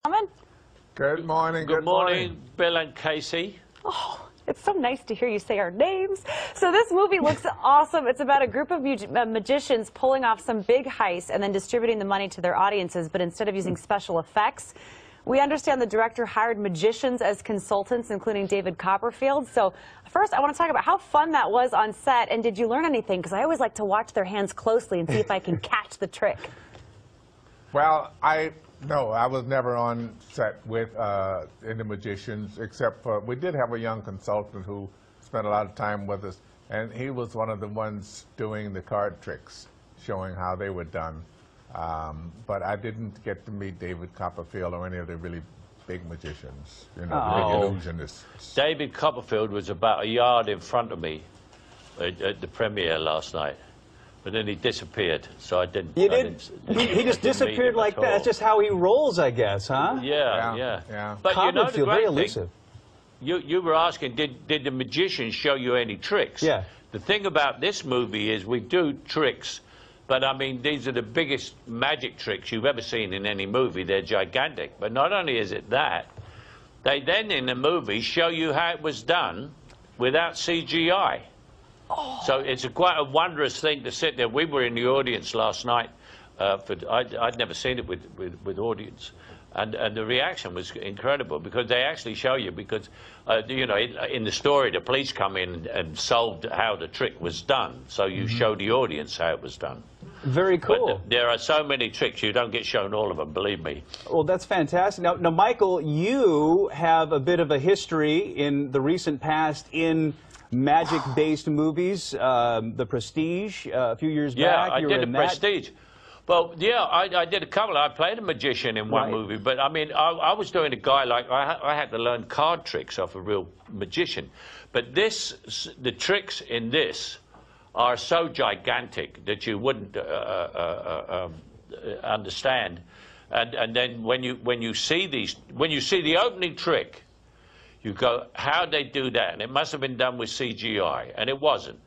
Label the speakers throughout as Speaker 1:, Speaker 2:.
Speaker 1: Good morning.
Speaker 2: Good morning, Bill and Casey.
Speaker 3: Oh, it's so nice to hear you say our names. So this movie looks awesome. It's about a group of magicians pulling off some big heist and then distributing the money to their audiences, but instead of using special effects. We understand the director hired magicians as consultants, including David Copperfield. So first, I want to talk about how fun that was on set, and did you learn anything? Because I always like to watch their hands closely and see if I can catch the trick.
Speaker 1: Well, no, I was never on set with any magicians, except for we did have a young consultant who spent a lot of time with us, and he was one of the ones doing the card tricks, showing how they were done. But I didn't get to meet David Copperfield or any of the really big magicians, you know, the big illusionists.
Speaker 2: David Copperfield was about a yard in front of me at the premiere last night. But then he disappeared, so I didn't.
Speaker 4: You didn't? He just disappeared like that. That's just how he rolls, I guess, huh?
Speaker 2: Yeah. But you know the great thing, you were asking, did the magicians show you any tricks?
Speaker 4: Yeah.
Speaker 2: The thing about this movie is we do tricks, but I mean, these are the biggest magic tricks you've ever seen in any movie. They're gigantic. But not only is it that, they then in the movie show you how it was done without CGI. So it's quite a wondrous thing to sit there. We were in the audience last night. I'd never seen it with audience. And the reaction was incredible because they actually show you, because, you know, in the story, the police come in and solved how the trick was done. So you show the audience how it was done.
Speaker 4: Very cool.
Speaker 2: But there are so many tricks, you don't get shown all of them, believe me.
Speaker 4: Well, that's fantastic. Now, Michael, you have a bit of a history in the recent past in magic-based movies, The Prestige, a few years back.
Speaker 2: Yeah, I did The Prestige. Well, yeah, I did a couple. I played a magician in one movie, but I mean, I was doing a guy like, I had to learn card tricks off a real magician. But the tricks in this are so gigantic that you wouldn't understand. And then when you see the opening trick, you go, how'd they do that? And it must have been done with CGI, and it wasn't.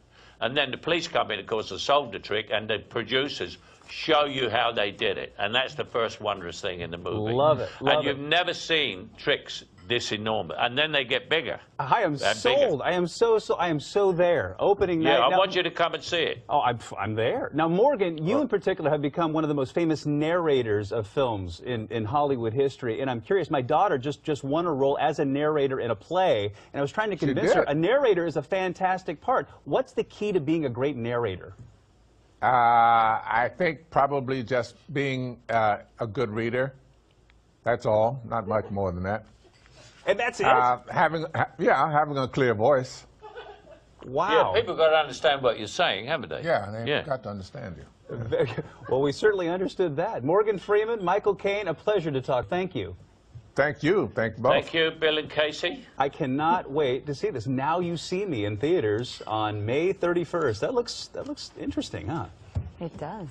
Speaker 2: And then the police come in, of course, to solve the trick, and the producers show you how they did it. And that's the first wondrous thing in the movie.
Speaker 4: Love it.
Speaker 2: And you've never seen tricks this enormous. And then they get bigger.
Speaker 4: I am sold. I am so there. Opening night.
Speaker 2: Yeah, I want you to come and see it.
Speaker 4: Oh, I'm there. Now, Morgan, you in particular have become one of the most famous narrators of films in Hollywood history. And I'm curious, my daughter just won a role as a narrator in a play. And I was trying to convince her, a narrator is a fantastic part. What's the key to being a great narrator?
Speaker 1: I think probably just being a good reader. That's all. Not much more than that.
Speaker 4: And that's it?
Speaker 1: Having a clear voice.
Speaker 4: Wow.
Speaker 2: Yeah, people got to understand what you're saying, haven't they?
Speaker 1: Yeah, they've got to understand you.
Speaker 4: Well, we certainly understood that. Morgan Freeman, Michael Caine, a pleasure to talk. Thank you.
Speaker 1: Thank you. Thank you both.
Speaker 2: Thank you, Bill and Casey.
Speaker 4: I cannot wait to see this. Now You See Me in theaters on May 31st. That looks interesting, huh?
Speaker 3: It does.